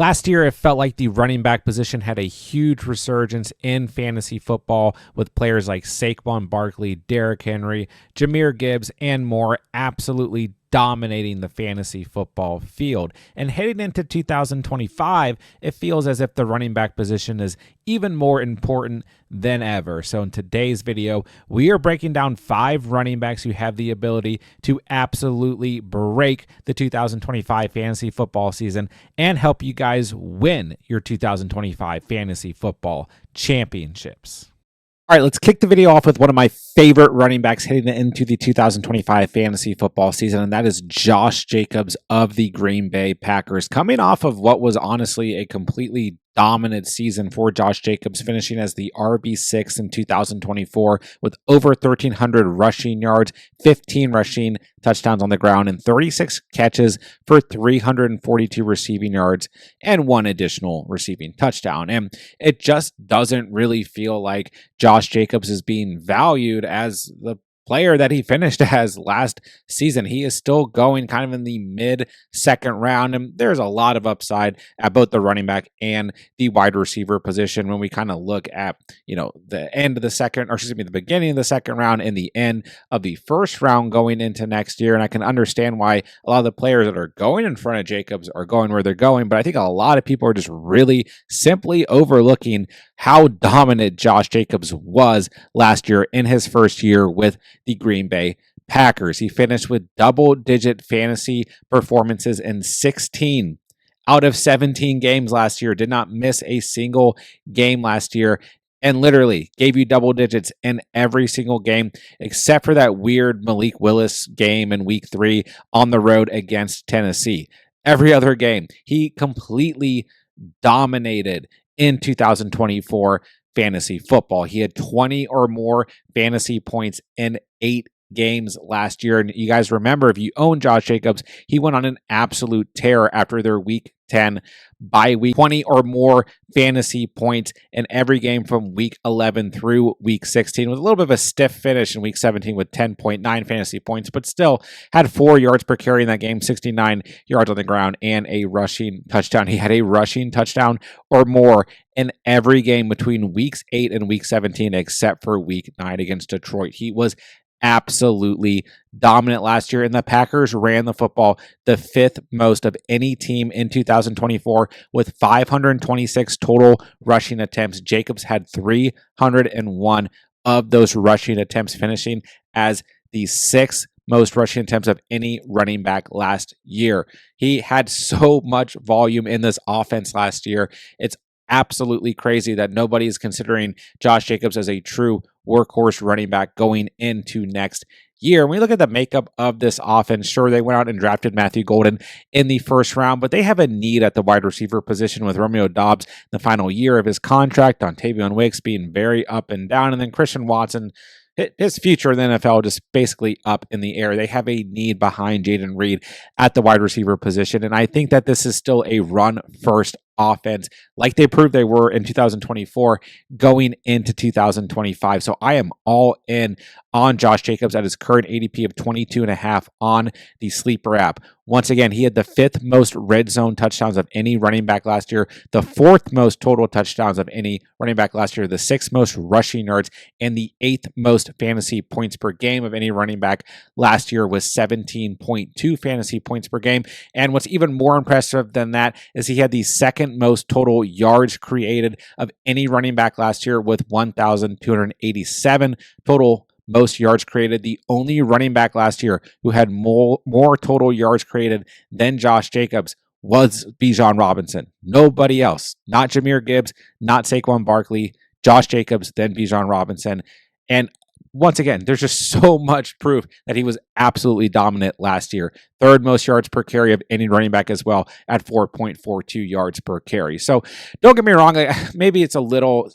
Last year, it felt like the running back position had a huge resurgence in fantasy football with players like Saquon Barkley, Derrick Henry, Jahmyr Gibbs, and more absolutely dominating the fantasy football field. And heading into 2025, it feels as if the running back position is even more important than ever. So in today's video, we are breaking down 5 running backs who have the ability to absolutely break the 2025 fantasy football season and help you guys win your 2025 fantasy football championships. All right, let's kick the video off with one of my favorite running backs heading into the 2025 fantasy football season, and that is Josh Jacobs of the Green Bay Packers. Coming off of what was honestly a completely dominant season for Josh Jacobs, finishing as the RB6 in 2024 with over 1,300 rushing yards, 15 rushing touchdowns on the ground, and 36 catches for 342 receiving yards and 1 additional receiving touchdown. And it just doesn't really feel like Josh Jacobs is being valued as the player that he finished as last season. He is still going kind of in the mid-second round, and there's a lot of upside at both the running back and the wide receiver position when we kind of look at, the end of the second, or excuse me, the beginning of the second round and the end of the first round going into next year. And I can understand why a lot of the players that are going in front of Jacobs are going where they're going, but I think a lot of people are just really simply overlooking how dominant Josh Jacobs was last year in his first year with the Green Bay Packers. He finished with double-digit fantasy performances in 16 out of 17 games last year, did not miss a single game last year, and literally gave you double digits in every single game, except for that weird Malik Willis game in week 3 on the road against Tennessee. Every other game, he completely dominated in 2024 fantasy football. He had 20 or more fantasy points in 8 games last year. And you guys remember, if you own Josh Jacobs, he went on an absolute tear after their week 10 bye week. 20 or more fantasy points in every game from week 11 through week 16, with a little bit of a stiff finish in week 17 with 10.9 fantasy points, but still had 4 yards per carry in that game, 69 yards on the ground, and a rushing touchdown. He had a rushing touchdown or more in every game between weeks 8 and week 17, except for week 9 against Detroit. He was absolutely dominant last year, and the Packers ran the football the 5th most of any team in 2024 with 526 total rushing attempts. Jacobs had 301 of those rushing attempts, finishing as the 6th most rushing attempts of any running back last year. He had so much volume in this offense last year. It's absolutely crazy that nobody is considering Josh Jacobs as a true workhorse running back going into next year. When we look at the makeup of this offense, sure, they went out and drafted Matthew Golden in the first round, but they have a need at the wide receiver position with Romeo Doubs in the final year of his contract, Dontavion Wicks being very up and down, and then Christian Watson, his future in the NFL just basically up in the air. They have a need behind Jaden Reed at the wide receiver position, and I think that this is still a run-first offense like they proved they were in 2024 going into 2025. So I am all in on Josh Jacobs at his current ADP of 22.5 on the Sleeper app. Once again, he had the 5th most red zone touchdowns of any running back last year, the 4th most total touchdowns of any running back last year, the 6th most rushing yards, and the 8th most fantasy points per game of any running back last year was 17.2 fantasy points per game. And what's even more impressive than that is he had the 2nd most total yards created of any running back last year with 1,287 total most yards created. The only running back last year who had more total yards created than Josh Jacobs was Bijan Robinson. Nobody else. Not Jahmyr Gibbs, not Saquon Barkley, Josh Jacobs, then Bijan Robinson. And once again, there's just so much proof that he was absolutely dominant last year. 3rd most yards per carry of any running back as well at 4.42 yards per carry. So don't get me wrong, maybe it's a little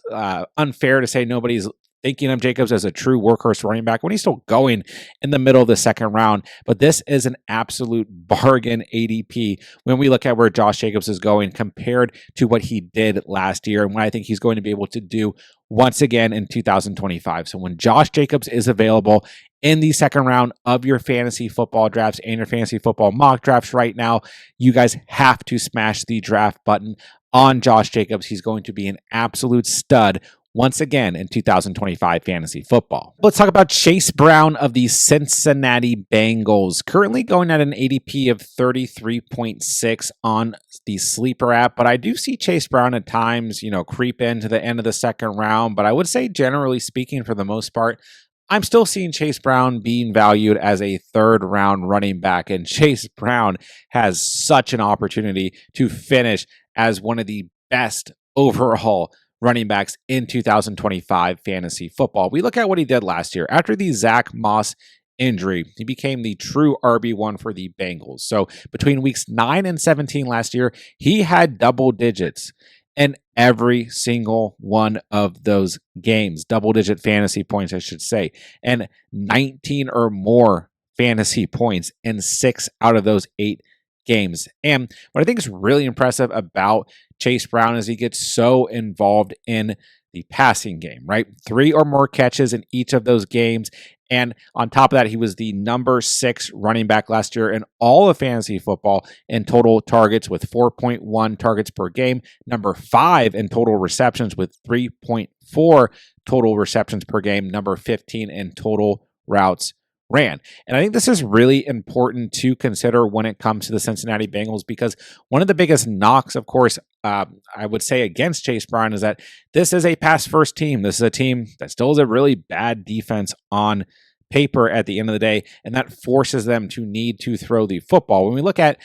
unfair to say nobody's thinking of Jacobs as a true workhorse running back when he's still going in the middle of the second round. But this is an absolute bargain ADP when we look at where Josh Jacobs is going compared to what he did last year and what I think he's going to be able to do once again in 2025. So when Josh Jacobs is available in the second round of your fantasy football drafts and your fantasy football mock drafts right now, you guys have to smash the draft button on Josh Jacobs. He's going to be an absolute stud once again in 2025 fantasy football. Let's talk about Chase Brown of the Cincinnati Bengals, currently going at an ADP of 33.6 on the Sleeper app, but I do see Chase Brown at times, creep into the end of the second round, but I would say generally speaking, for the most part, I'm still seeing Chase Brown being valued as a third round running back, and Chase Brown has such an opportunity to finish as one of the best overall running backs in 2025 fantasy football. We look at what he did last year. After the Zach Moss injury, he became the true RB1 for the Bengals. So between weeks 9 and 17 last year, he had double digits in every single one of those games, double-digit fantasy points, I should say, and 19 or more fantasy points in 6 out of those 8 games. And what I think is really impressive about Chase Brown is he gets so involved in the passing game, right? 3 or more catches in each of those games. And on top of that, he was the number 6 running back last year in all of fantasy football in total targets with 4.1 targets per game, number 5 in total receptions with 3.4 total receptions per game, number 15 in total routes ran. And I think this is really important to consider when it comes to the Cincinnati Bengals, because one of the biggest knocks, of course, I would say against Chase Brown is that this is a pass-first team. This is a team that still has a really bad defense on paper at the end of the day, and that forces them to need to throw the football. When we look at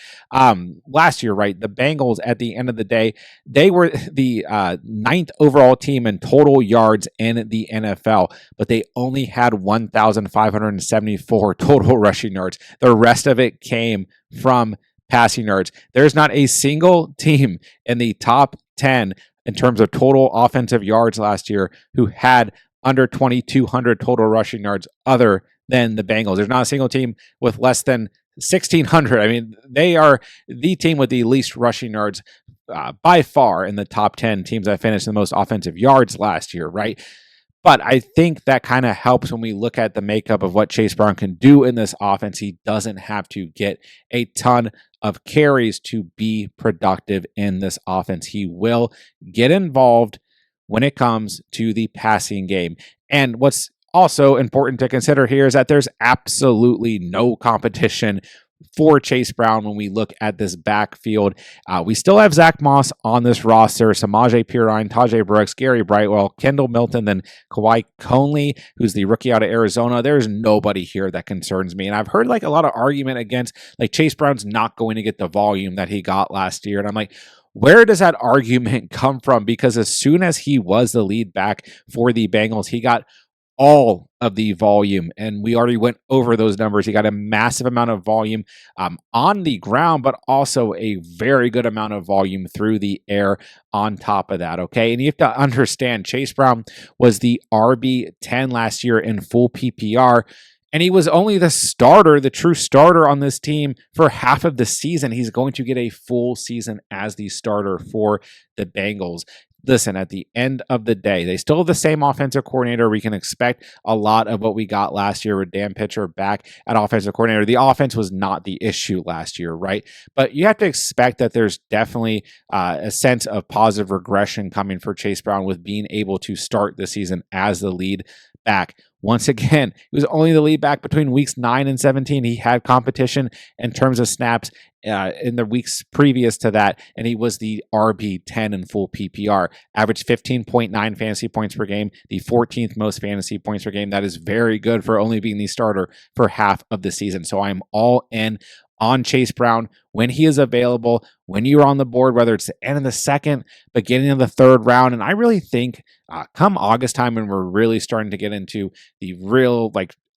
last year, right, the Bengals at the end of the day, they were the 9th overall team in total yards in the NFL, but they only had 1,574 total rushing yards. The rest of it came from passing yards. There's not a single team in the top 10 in terms of total offensive yards last year who had under 2,200 total rushing yards other than the Bengals. There's not a single team with less than 1,600. I mean, they are the team with the least rushing yards by far in the top 10 teams that finished the most offensive yards last year, right? But I think that kind of helps when we look at the makeup of what Chase Brown can do in this offense. He doesn't have to get a ton of carries to be productive in this offense. He will get involved when it comes to the passing game. And what's also important to consider here is that there's absolutely no competition for Chase Brown when we look at this backfield. We still have Zach Moss on this roster, Samaje Perine, Tajay Brooks, Gary Brightwell, Kendall Milton, then Kawhi Conley, who's the rookie out of Arizona. There's nobody here that concerns me. And I've heard like a lot of argument against like Chase Brown's not going to get the volume that he got last year. And I'm like, where does that argument come from? Because as soon as he was the lead back for the Bengals, he got all of the volume, and we already went over those numbers. He got a massive amount of volume on the ground, but also a very good amount of volume through the air on top of that, okay? And you have to understand, Chase Brown was the RB10 last year in full PPR, and he was only the starter, the true starter on this team for half of the season. He's going to get a full season as the starter for the Bengals. Listen, at the end of the day, they still have the same offensive coordinator. We can expect a lot of what we got last year with Dan Pitcher back at offensive coordinator. The offense was not the issue last year, right? But you have to expect that there's definitely a sense of positive regression coming for Chase Brown with being able to start the season as the lead back. Once again, he was only the lead back between weeks 9 and 17. He had competition in terms of snaps in the weeks previous to that, and he was the RB10 in full PPR. Averaged 15.9 fantasy points per game, the 14th most fantasy points per game. That is very good for only being the starter for half of the season. So I'm all in on Chase Brown when he is available, when you're on the board, whether it's the end of the second, beginning of the third round. And I really think come August time, when we're really starting to get into the real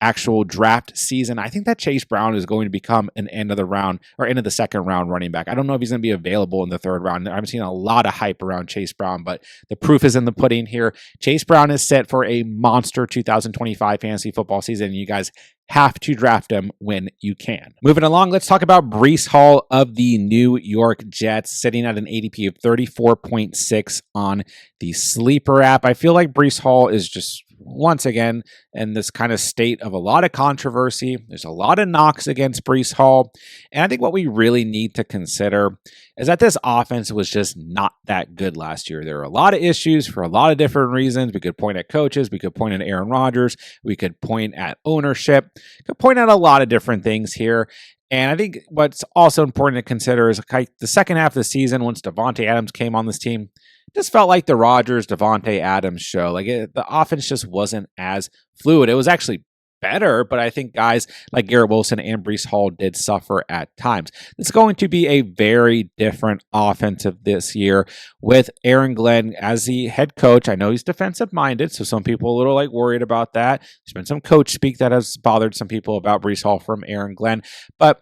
actual draft season, I think that Chase Brown is going to become an end of the round or end of the second round running back. I don't know if he's going to be available in the third round. I'm seeing a lot of hype around Chase Brown, but the proof is in the pudding here. Chase Brown is set for a monster 2025 fantasy football season. And you guys have to draft him when you can. Moving along, let's talk about Breece Hall of the New York Jets, sitting at an ADP of 34.6 on the Sleeper app. I feel like Breece Hall is just once again in this kind of state of a lot of controversy. There's a lot of knocks against Breece Hall. And I think what we really need to consider is that this offense was just not that good last year. There were a lot of issues for a lot of different reasons. We could point at coaches. We could point at Aaron Rodgers. We could point at ownership. We could point at a lot of different things here. And I think what's also important to consider is like the second half of the season, once Davante Adams came on this team, just felt like the Rodgers, Davante Adams show. Like the offense just wasn't as fluid. It was actually better, but I think guys like Garrett Wilson and Breece Hall did suffer at times. It's going to be a very different offensive this year with Aaron Glenn as the head coach. I know he's defensive minded, so some people are a little like worried about that. There's been some coach speak that has bothered some people about Breece Hall from Aaron Glenn, but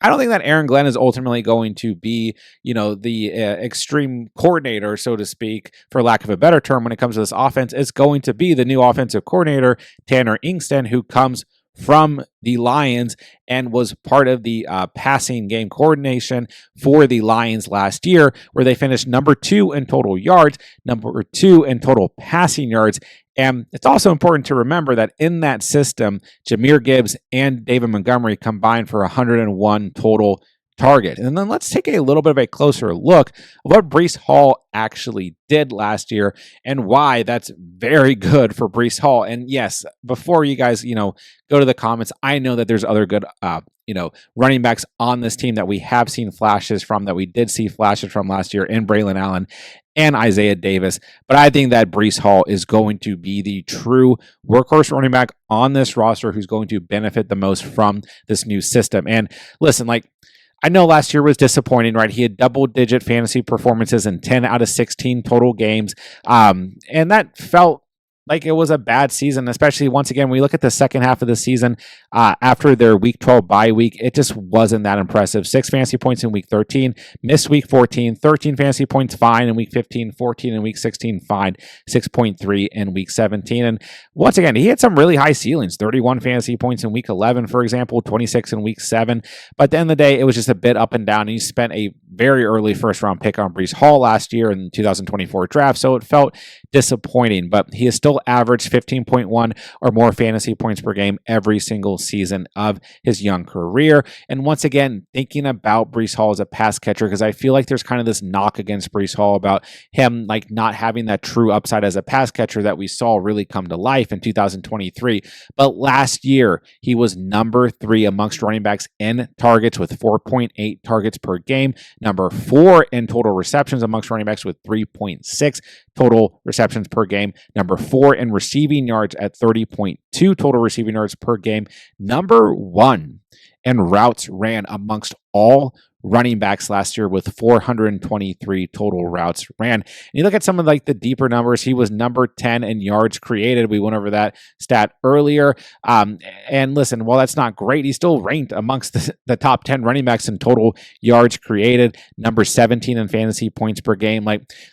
I don't think that Aaron Glenn is ultimately going to be, the extreme coordinator, so to speak, for lack of a better term, when it comes to this offense. It's going to be the new offensive coordinator, Tanner Inksten, who comes from the Lions and was part of the passing game coordination for the Lions last year, where they finished number 2 in total yards, number 2 in total passing yards. And it's also important to remember that in that system, Jahmyr Gibbs and David Montgomery combined for 101 total target. And then let's take a little bit of a closer look at what Breece Hall actually did last year and why that's very good for Breece Hall. And yes, before you guys, go to the comments, I know that there's other good, running backs on this team that we have seen flashes from, that we did see flashes from last year in Braylon Allen and Isaiah Davis. But I think that Breece Hall is going to be the true workhorse running back on this roster who's going to benefit the most from this new system. And listen, I know last year was disappointing, right? He had double-digit fantasy performances in 10 out of 16 total games. And that felt like it was a bad season, especially once again, when we look at the second half of the season after their week 12 bye week, it just wasn't that impressive. 6 fantasy points in week 13, missed week 14, 13 fantasy points fine in week 15, 14 in week 16 fine, 6.3 in week 17. And once again, he had some really high ceilings, 31 fantasy points in week 11, for example, 26 in week 7. But at the end of the day, it was just a bit up and down. And he spent a very early first round pick on Breece Hall last year in the 2024 draft. So it felt disappointing, but he is still averaged 15.1 or more fantasy points per game every single season of his young career. And once again, thinking about Breece Hall as a pass catcher, because I feel like there's kind of this knock against Breece Hall about him not having that true upside as a pass catcher that we saw really come to life in 2023. But last year, he was number 3 amongst running backs in targets with 4.8 targets per game, number 4 in total receptions amongst running backs with 3.6 total receptions per game, number 4 in receiving yards at 30.2 total receiving yards per game, number 1 in routes ran amongst all running backs last year with 423 total routes ran. And you look at some of the deeper numbers, he was number 10 in yards created. We went over that stat earlier. And listen, while that's not great, he's still ranked amongst the top 10 running backs in total yards created, number 17 in fantasy points per game.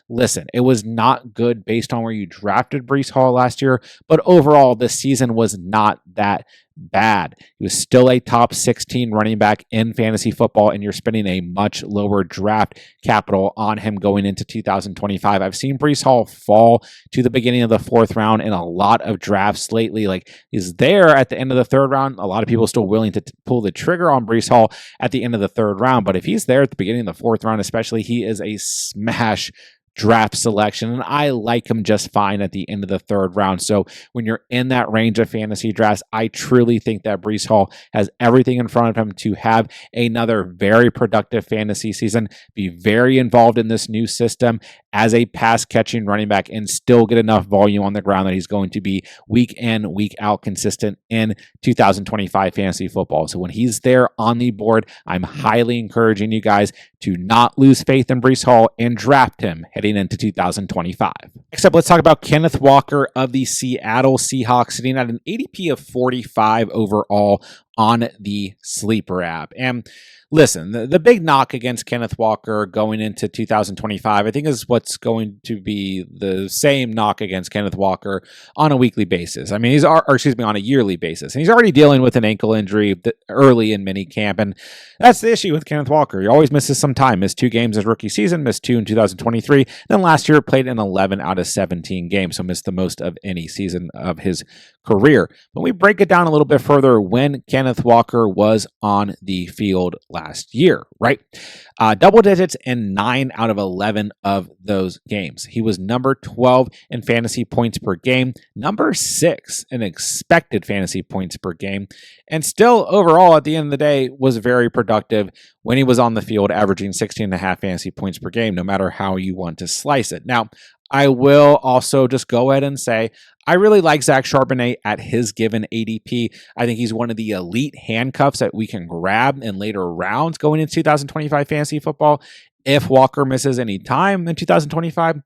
Listen, it was not good based on where you drafted Breece Hall last year, but overall, this season was not that bad. He was still a top 16 running back in fantasy football, and you're spending a much lower draft capital on him going into 2025. I've seen Breece Hall fall to the beginning of the 4th round in a lot of drafts lately. He's there at the end of the 3rd round. A lot of people are still willing to pull the trigger on Breece Hall at the end of the 3rd round, but if he's there at the beginning of the 4th round, especially, he is a smash draft selection, and I like him just fine at the end of the 3rd round. So when you're in that range of fantasy drafts, I truly think that Breece Hall has everything in front of him to have another very productive fantasy season, be very involved in this new system as a pass catching running back, and still get enough volume on the ground that he's going to be week in, week out consistent in 2025 fantasy football. So when he's there on the board, I'm highly encouraging you guys to not lose faith in Breece Hall and draft him heading heading into 2025. Next up, let's talk about Kenneth Walker of the Seattle Seahawks, sitting at an ADP of 45 overall on the Sleeper app. And listen, the big knock against Kenneth Walker going into 2025, I think, is what's going to be the same knock against Kenneth Walker on a weekly basis. I mean, on a yearly basis. And he's already dealing with an ankle injury early in minicamp. And that's the issue with Kenneth Walker. He always misses some time. Missed 2 games his rookie season, missed 2 in 2023. Then last year played in 11 out of 17 games, so missed the most of any season of his career. But we break it down a little bit further when Kenneth Walker was on the field last year, right? Double digits in 9 out of 11 of those games. He was number 12 in fantasy points per game, number 6 in expected fantasy points per game, and still overall at the end of the day was very productive when he was on the field, averaging 16.5 fantasy points per game, no matter how you want to slice it. Now, I will also just go ahead and say, I really like Zach Charbonnet at his given ADP. I think he's one of the elite handcuffs that we can grab in later rounds going into 2025 fantasy football. If Walker misses any time in 2025,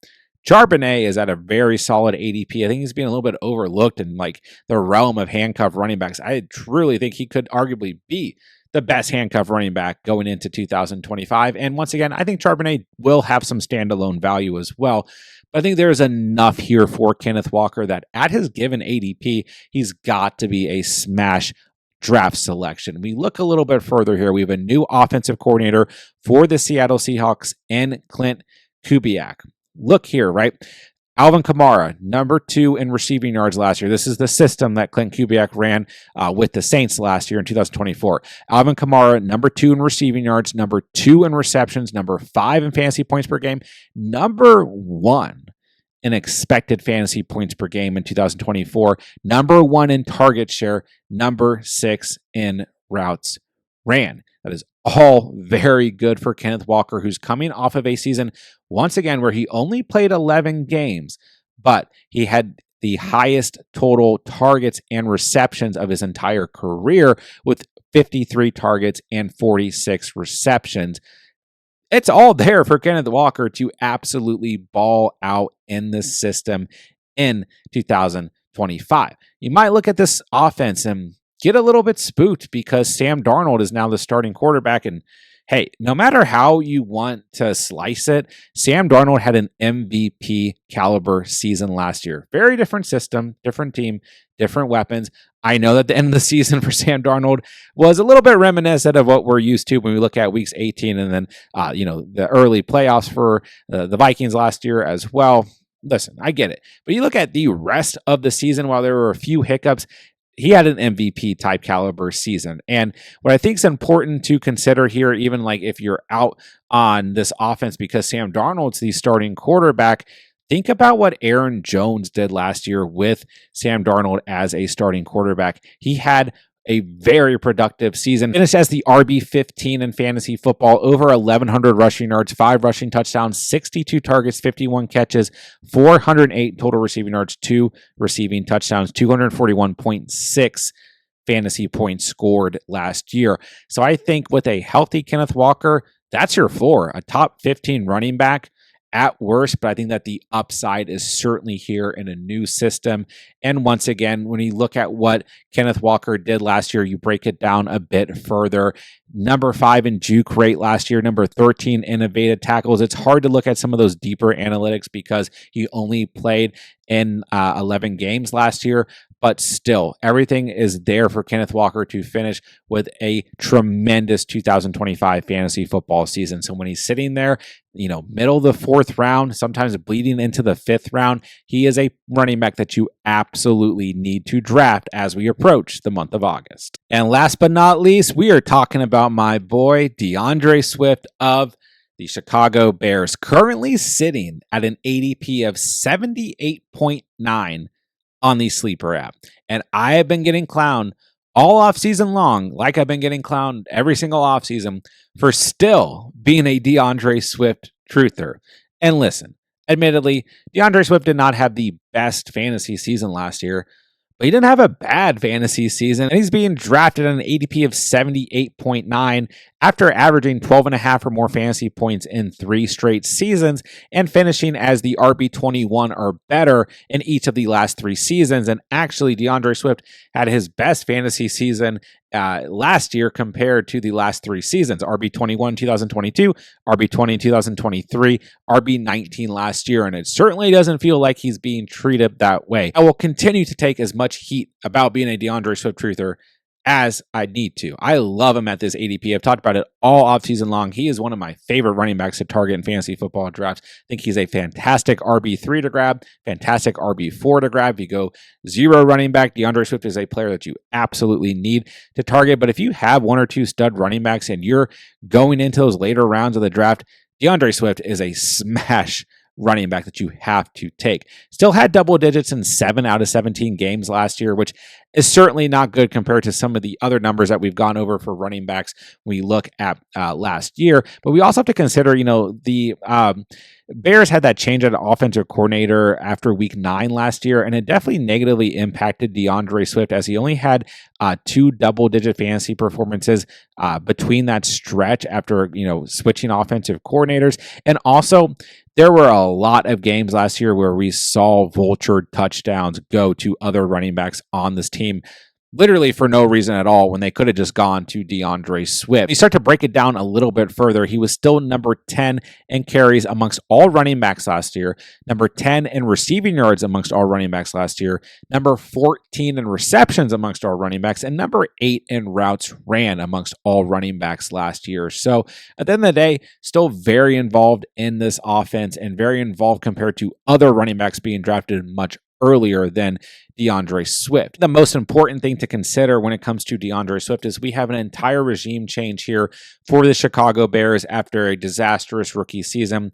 Charbonnet is at a very solid ADP. I think he's being a little bit overlooked in like the realm of handcuff running backs. I truly think he could arguably be the best handcuff running back going into 2025. And once again, I think Charbonnet will have some standalone value as well. But I think there's enough here for Kenneth Walker that at his given ADP, he's got to be a smash draft selection. We look a little bit further here. We have a new offensive coordinator for the Seattle Seahawks in Clint Kubiak. Look here, right? Alvin Kamara, number 2 in receiving yards last year. This is the system that Clint Kubiak ran with the Saints last year in 2024. Alvin Kamara, number 2 in receiving yards, number 2 in receptions, number 5 in fantasy points per game, number 1 in expected fantasy points per game in 2024, number 1 in target share, number 6 in routes ran. That is all very good for Kenneth Walker, who's coming off of a season, once again, where he only played 11 games, but he had the highest total targets and receptions of his entire career with 53 targets and 46 receptions. It's all there for Kenneth Walker to absolutely ball out in the system in 2025. You might look at this offense and get a little bit spooked because Sam Darnold is now the starting quarterback. And hey, no matter how you want to slice it, Sam Darnold had an MVP caliber season last year. Very different system, different team, different weapons. I know that the end of the season for Sam Darnold was a little bit reminiscent of what we're used to when we look at weeks 18 and then, the early playoffs for the Vikings last year as well. Listen, I get it. But you look at the rest of the season, while there were a few hiccups, he had an MVP type caliber season. And what I think is important to consider here, even like if you're out on this offense because Sam Darnold's the starting quarterback, think about what Aaron Jones did last year with Sam Darnold as a starting quarterback. He had a very productive season. Finished as the RB15 in fantasy football, over 1,100 rushing yards, 5 rushing touchdowns, 62 targets, 51 catches, 408 total receiving yards, 2 receiving touchdowns, 241.6 fantasy points scored last year. So I think with a healthy Kenneth Walker, that's your floor, a top 15 running back at worst, but I think that the upside is certainly here in a new system. And once again, when you look at what Kenneth Walker did last year, you break it down a bit further. Number 5 in juke rate last year, number 13 in evaded tackles. It's hard to look at some of those deeper analytics because he only played in 11 games last year, but still, everything is there for Kenneth Walker to finish with a tremendous 2025 fantasy football season. So when he's sitting there, middle of the 4th round, sometimes bleeding into the 5th round, he is a running back that you absolutely need to draft as we approach the month of August. And last but not least, we are talking about my boy DeAndre Swift of the Chicago Bears, currently sitting at an ADP of 78.9 on the Sleeper app. And I have been getting clowned all offseason long, like I've been getting clowned every single offseason, for still being a DeAndre Swift truther. And listen, admittedly, DeAndre Swift did not have the best fantasy season last year, But he didn't have a bad fantasy season, and he's being drafted at an ADP of 78.9 after averaging 12 and a half or more fantasy points in 3 straight seasons and finishing as the RB21 or better in each of the last 3 seasons. And actually, DeAndre Swift had his best fantasy season last year compared to the last 3 seasons. RB21 2022, RB20 2023, RB19 last year, and it certainly doesn't feel like he's being treated that way. I will continue to take as much heat about being a DeAndre Swift truther as I need to. I love him at this ADP. I've talked about it all offseason long. He is one of my favorite running backs to target in fantasy football drafts. I think he's a fantastic RB3 to grab, fantastic RB4 to grab. If you go 0 running back, DeAndre Swift is a player that you absolutely need to target. But if you have 1 or 2 stud running backs and you're going into those later rounds of the draft, DeAndre Swift is a smash running back that you have to take. Still had double digits in 7 out of 17 games last year, which is certainly not good compared to some of the other numbers that we've gone over for running backs when we look at last year. But we also have to consider, the Bears had that change at offensive coordinator after week 9 last year, and it definitely negatively impacted DeAndre Swift as he only had 2 double-digit fantasy performances between that stretch after, switching offensive coordinators. And also, there were a lot of games last year where we saw vulture touchdowns go to other running backs on this team, literally for no reason at all, when they could have just gone to DeAndre Swift. When you start to break it down a little bit further, he was still number 10 in carries amongst all running backs last year, number 10 in receiving yards amongst all running backs last year, number 14 in receptions amongst all running backs, and number 8 in routes ran amongst all running backs last year. So at the end of the day, still very involved in this offense and very involved compared to other running backs being drafted much earlier than DeAndre Swift. The most important thing to consider when it comes to DeAndre Swift is we have an entire regime change here for the Chicago Bears after a disastrous rookie season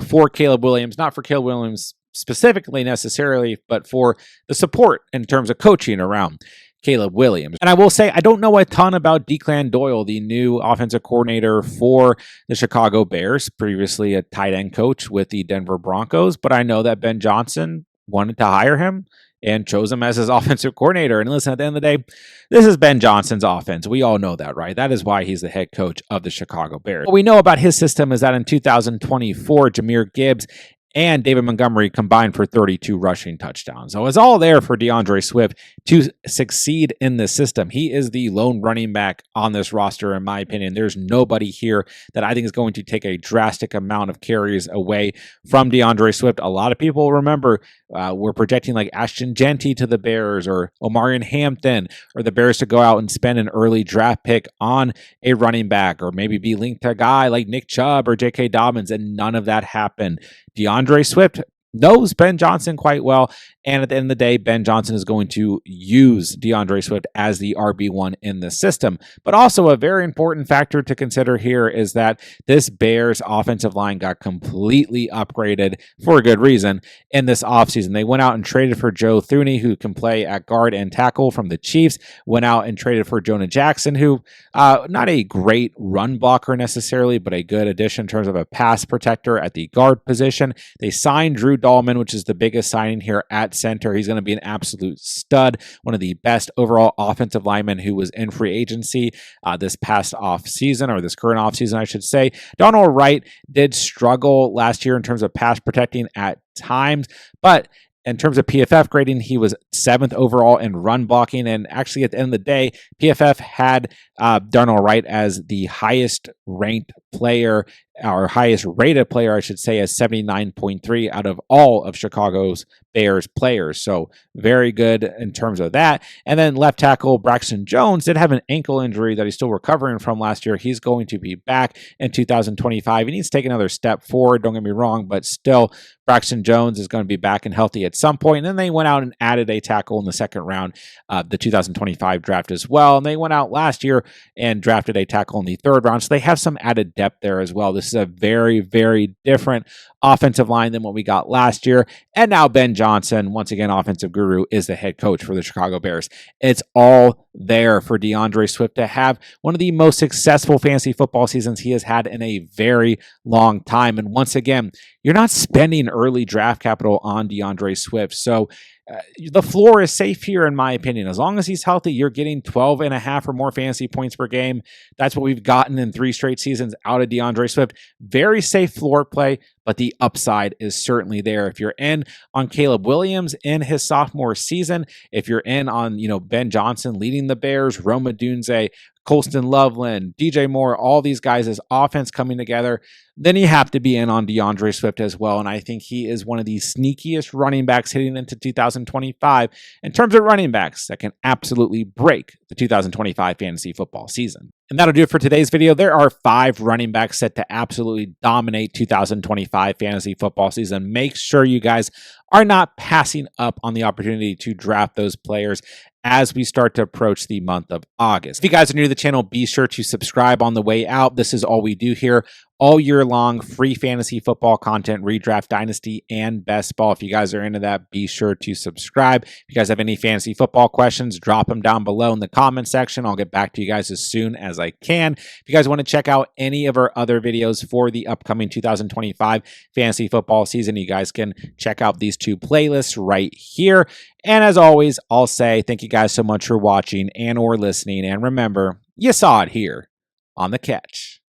for Caleb Williams, not for Caleb Williams specifically necessarily, but for the support in terms of coaching around Caleb Williams. And I will say, I don't know a ton about Declan Doyle, the new offensive coordinator for the Chicago Bears, previously a tight end coach with the Denver Broncos, but I know that Ben Johnson wanted to hire him and chose him as his offensive coordinator. And listen, at the end of the day, this is Ben Johnson's offense. We all know that, right? That is why he's the head coach of the Chicago Bears. What we know about his system is that in 2024, Jahmyr Gibbs and David Montgomery combined for 32 rushing touchdowns. So it's all there for DeAndre Swift to succeed in this system. He is the lone running back on this roster, in my opinion. There's nobody here that I think is going to take a drastic amount of carries away from DeAndre Swift. A lot of people remember we're projecting like Ashton Genty to the Bears or Omarion Hampton, or the Bears to go out and spend an early draft pick on a running back, or maybe be linked to a guy like Nick Chubb or J.K. Dobbins, and none of that happened. DeAndre Swift knows Ben Johnson quite well, and at the end of the day, Ben Johnson is going to use DeAndre Swift as the RB1 in the system. But also a very important factor to consider here is that this Bears offensive line got completely upgraded for a good reason in this offseason. They went out and traded for Joe Thuney, who can play at guard and tackle from the Chiefs, went out and traded for Jonah Jackson, who not a great run blocker necessarily, but a good addition in terms of a pass protector at the guard position. They signed Drew Dahlman, which is the biggest signing here at center. He's going to be an absolute stud, one of the best overall offensive linemen who was in free agency this past offseason, or this current offseason, I should say. Donald Wright did struggle last year in terms of pass protecting at times, but in terms of PFF grading, he was 7th overall in run blocking. And actually, at the end of the day, PFF had Darnell Wright as the highest ranked player, or highest rated player, I should say, as 79.3 out of all of Chicago's Bears players. So very good in terms of that. And then left tackle Braxton Jones did have an ankle injury that he's still recovering from last year. He's going to be back in 2025. He needs to take another step forward, don't get me wrong, but still Braxton Jones is going to be back and healthy at some point. And then they went out and added a tackle in the second round of the 2025 draft as well. And they went out last year and drafted a tackle in the third round. So they have some added depth there as well. This is a very, very different offensive line than what we got last year. And now Ben Johnson, once again, offensive guru, is the head coach for the Chicago Bears. It's all there for DeAndre Swift to have one of the most successful fantasy football seasons he has had in a very long time. And once again, you're not spending early draft capital on DeAndre Swift. So The floor is safe here, in my opinion. As long as he's healthy, you're getting 12 and a half or more fantasy points per game. That's what we've gotten in 3 straight seasons out of DeAndre Swift. Very safe floor play, but the upside is certainly there. If you're in on Caleb Williams in his sophomore season, if you're in on, Ben Johnson leading the Bears, Rome Odunze, Colston Loveland, DJ Moore, all these guys as offense coming together, then you have to be in on DeAndre Swift as well. And I think he is one of the sneakiest running backs heading into 2025 in terms of running backs that can absolutely break the 2025 fantasy football season. And that'll do it for today's video. There are 5 running backs set to absolutely dominate 2025 fantasy football season. Make sure you guys are not passing up on the opportunity to draft those players as we start to approach the month of August. If you guys are new to the channel, be sure to subscribe on the way out. This is all we do here all year long, free fantasy football content, redraft, dynasty, and best ball. If you guys are into that, be sure to subscribe. If you guys have any fantasy football questions, drop them down below in the comment section. I'll get back to you guys as soon as I can. If you guys want to check out any of our other videos for the upcoming 2025 fantasy football season, you guys can check out these 2 playlists right here. And as always, I'll say thank you guys so much for watching and or listening. And remember, you saw it here on The Catch.